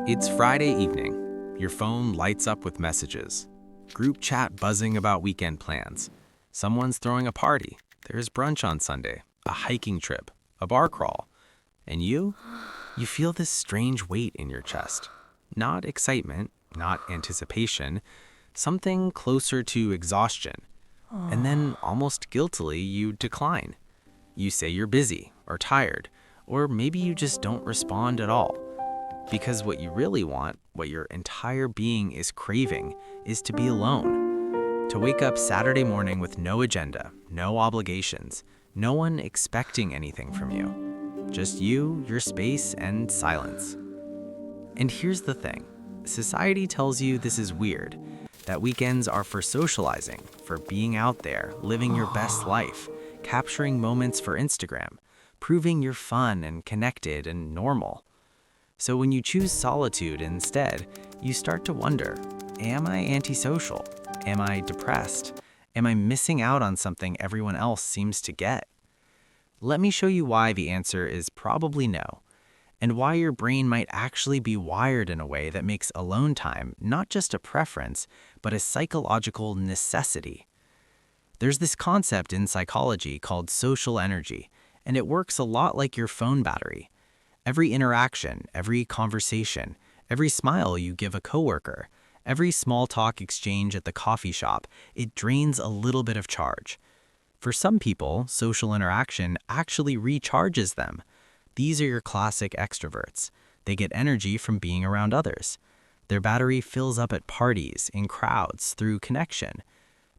It's Friday evening. Your phone lights up with messages. Group chat buzzing about weekend plans. Someone's throwing a party. There's brunch on Sunday, a hiking trip, a bar crawl. And you feel this strange weight in your chest. Not excitement, not anticipation, something closer to exhaustion. And then, almost guiltily, you decline. You say you're busy or tired, or maybe you just don't respond at all. Because what you really want, what your entire being is craving, is to be alone. To wake up Saturday morning with no agenda, no obligations, no one expecting anything from you. Just you, your space, and silence. And here's the thing. Society tells you this is weird, that weekends are for socializing, for being out there, living your best life, capturing moments for Instagram, proving you're fun and connected and normal. So when you choose solitude instead, you start to wonder, am I antisocial? Am I depressed? Am I missing out on something everyone else seems to get? Let me show you why the answer is probably no, and why your brain might actually be wired in a way that makes alone time not just a preference, but a psychological necessity. There's this concept in psychology called social energy, and it works a lot like your phone battery. Every interaction, every conversation, every smile you give a coworker, every small talk exchange at the coffee shop, it drains a little bit of charge. For some people, social interaction actually recharges them. These are your classic extroverts. They get energy from being around others. Their battery fills up at parties, in crowds, through connection.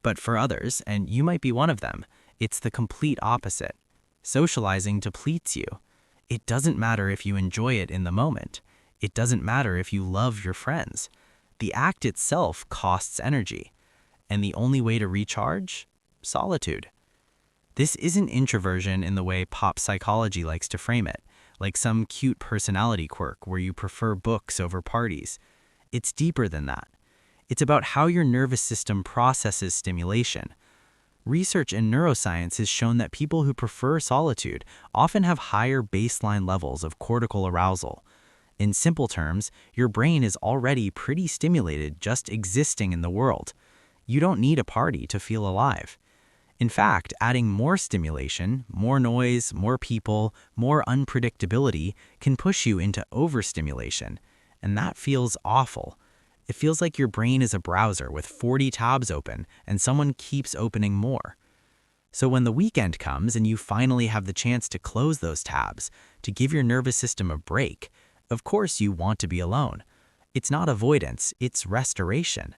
But for others, and you might be one of them, it's the complete opposite. Socializing depletes you. It doesn't matter if you enjoy it in the moment. It doesn't matter if you love your friends. The act itself costs energy. And the only way to recharge? Solitude. This isn't introversion in the way pop psychology likes to frame it, like some cute personality quirk where you prefer books over parties. It's deeper than that. It's about how your nervous system processes stimulation. Research in neuroscience has shown that people who prefer solitude often have higher baseline levels of cortical arousal. In simple terms, your brain is already pretty stimulated just existing in the world. You don't need a party to feel alive. In fact, adding more stimulation, more noise, more people, more unpredictability can push you into overstimulation, and that feels awful. It feels like your brain is a browser with 40 tabs open and someone keeps opening more. So when the weekend comes and you finally have the chance to close those tabs, to give your nervous system a break, of course you want to be alone. It's not avoidance, it's restoration.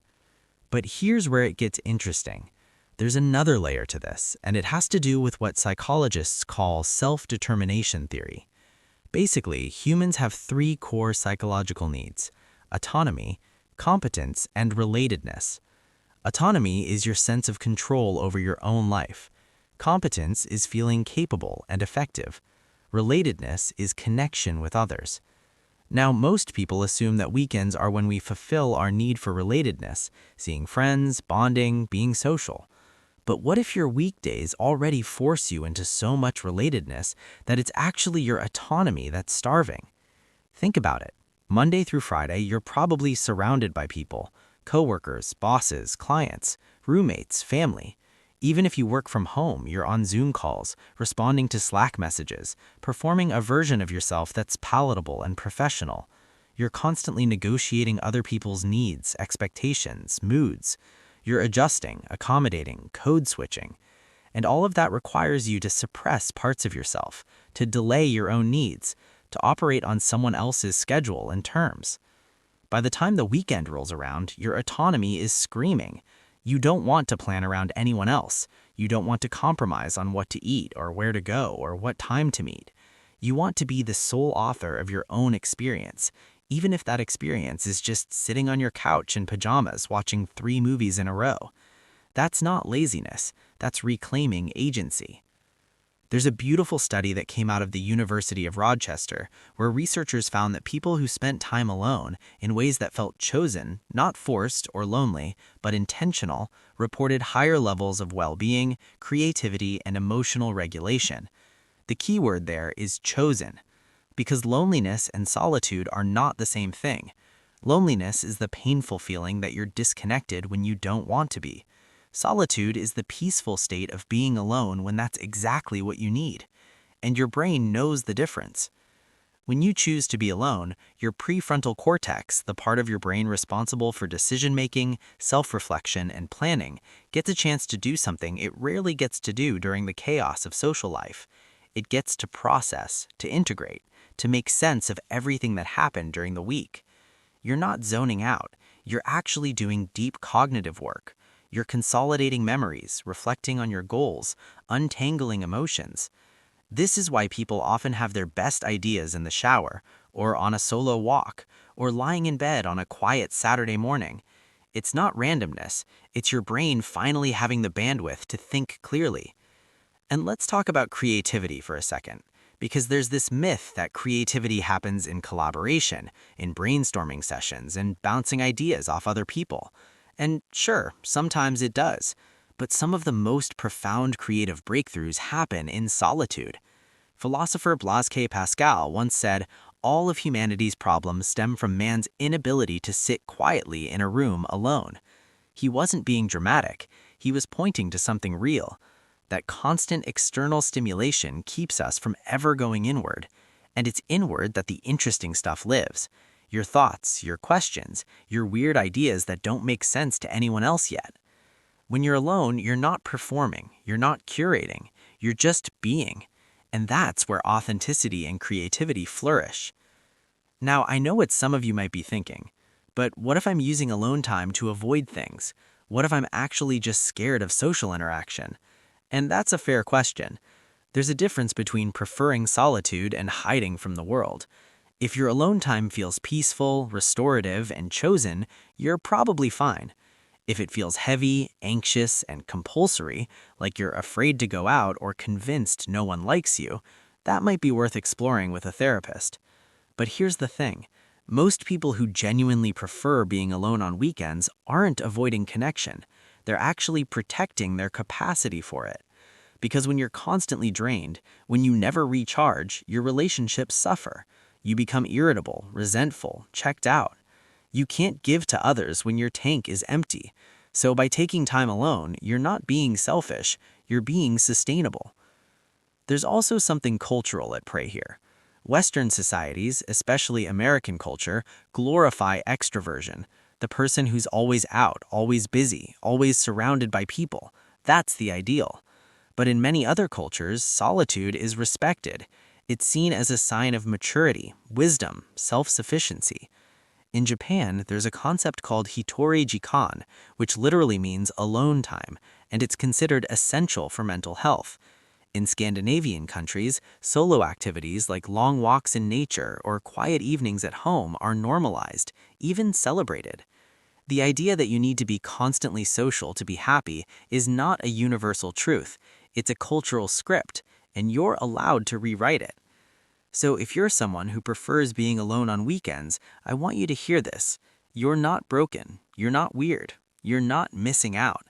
But here's where it gets interesting. There's another layer to this, and it has to do with what psychologists call self-determination theory. Basically, humans have three core psychological needs: autonomy, competence, and relatedness. Autonomy is your sense of control over your own life. Competence is feeling capable and effective. Relatedness is connection with others. Now, most people assume that weekends are when we fulfill our need for relatedness, seeing friends, bonding, being social. But what if your weekdays already force you into so much relatedness that it's actually your autonomy that's starving? Think about it. Monday through Friday, you're probably surrounded by people, coworkers, bosses, clients, roommates, family. Even if you work from home, you're on Zoom calls, responding to Slack messages, performing a version of yourself that's palatable and professional. You're constantly negotiating other people's needs, expectations, moods. You're adjusting, accommodating, code switching. And all of that requires you to suppress parts of yourself, to delay your own needs, to operate on someone else's schedule and terms. By the time the weekend rolls around, your autonomy is screaming. You don't want to plan around anyone else. You don't want to compromise on what to eat or where to go or what time to meet. You want to be the sole author of your own experience, even if that experience is just sitting on your couch in pajamas watching 3 movies in a row. That's not laziness. That's reclaiming agency. There's a beautiful study that came out of the University of Rochester where researchers found that people who spent time alone in ways that felt chosen, not forced or lonely, but intentional, reported higher levels of well-being, creativity, and emotional regulation. The key word there is chosen. Because loneliness and solitude are not the same thing. Loneliness is the painful feeling that you're disconnected when you don't want to be. Solitude is the peaceful state of being alone when that's exactly what you need. And your brain knows the difference. When you choose to be alone, your prefrontal cortex, the part of your brain responsible for decision-making, self-reflection, and planning, gets a chance to do something it rarely gets to do during the chaos of social life. It gets to process, to integrate, to make sense of everything that happened during the week. You're not zoning out, you're actually doing deep cognitive work. You're consolidating memories, reflecting on your goals, untangling emotions. This is why people often have their best ideas in the shower, or on a solo walk, or lying in bed on a quiet Saturday morning. It's not randomness, it's your brain finally having the bandwidth to think clearly. And let's talk about creativity for a second, because there's this myth that creativity happens in collaboration, in brainstorming sessions, and bouncing ideas off other people. And sure, sometimes it does. But some of the most profound creative breakthroughs happen in solitude. Philosopher Blaise Pascal once said, "All of humanity's problems stem from man's inability to sit quietly in a room alone." He wasn't being dramatic, he was pointing to something real. That constant external stimulation keeps us from ever going inward. And it's inward that the interesting stuff lives. Your thoughts, your questions, your weird ideas that don't make sense to anyone else yet. When you're alone, you're not performing, you're not curating, you're just being. And that's where authenticity and creativity flourish. Now, I know what some of you might be thinking, but what if I'm using alone time to avoid things? What if I'm actually just scared of social interaction? And that's a fair question. There's a difference between preferring solitude and hiding from the world. If your alone time feels peaceful, restorative, and chosen, you're probably fine. If it feels heavy, anxious, and compulsory, like you're afraid to go out or convinced no one likes you, that might be worth exploring with a therapist. But here's the thing. Most people who genuinely prefer being alone on weekends aren't avoiding connection. They're actually protecting their capacity for it. Because when you're constantly drained, when you never recharge, your relationships suffer. You become irritable, resentful, checked out. You can't give to others when your tank is empty. So by taking time alone, you're not being selfish, you're being sustainable. There's also something cultural at play here. Western societies, especially American culture, glorify extroversion. The person who's always out, always busy, always surrounded by people. That's the ideal. But in many other cultures, solitude is respected. It's seen as a sign of maturity, wisdom, self-sufficiency. In Japan, there's a concept called hitori jikan, which literally means alone time, and it's considered essential for mental health. In Scandinavian countries, solo activities like long walks in nature or quiet evenings at home are normalized, even celebrated. The idea that you need to be constantly social to be happy is not a universal truth. It's a cultural script, and you're allowed to rewrite it. So if you're someone who prefers being alone on weekends, I want you to hear this. You're not broken. You're not weird. You're not missing out.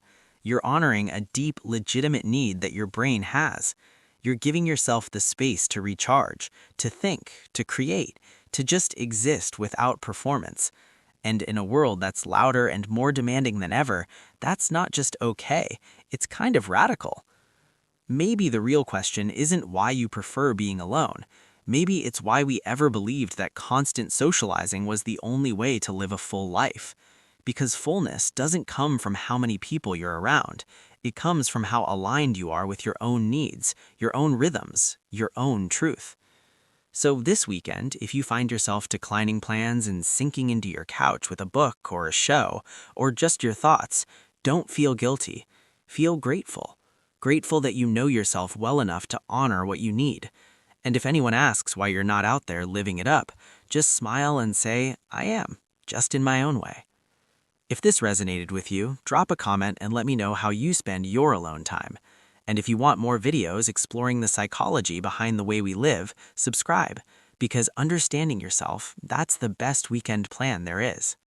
You're honoring a deep, legitimate need that your brain has. You're giving yourself the space to recharge, to think, to create, to just exist without performance. And in a world that's louder and more demanding than ever, that's not just okay, it's kind of radical. Maybe the real question isn't why you prefer being alone. Maybe it's why we ever believed that constant socializing was the only way to live a full life. Because fullness doesn't come from how many people you're around. It comes from how aligned you are with your own needs, your own rhythms, your own truth. So this weekend, if you find yourself declining plans and sinking into your couch with a book or a show, or just your thoughts, don't feel guilty. Feel grateful. Grateful that you know yourself well enough to honor what you need. And if anyone asks why you're not out there living it up, just smile and say, I am, just in my own way. If this resonated with you, drop a comment and let me know how you spend your alone time. And if you want more videos exploring the psychology behind the way we live, subscribe, because understanding yourself, that's the best weekend plan there is.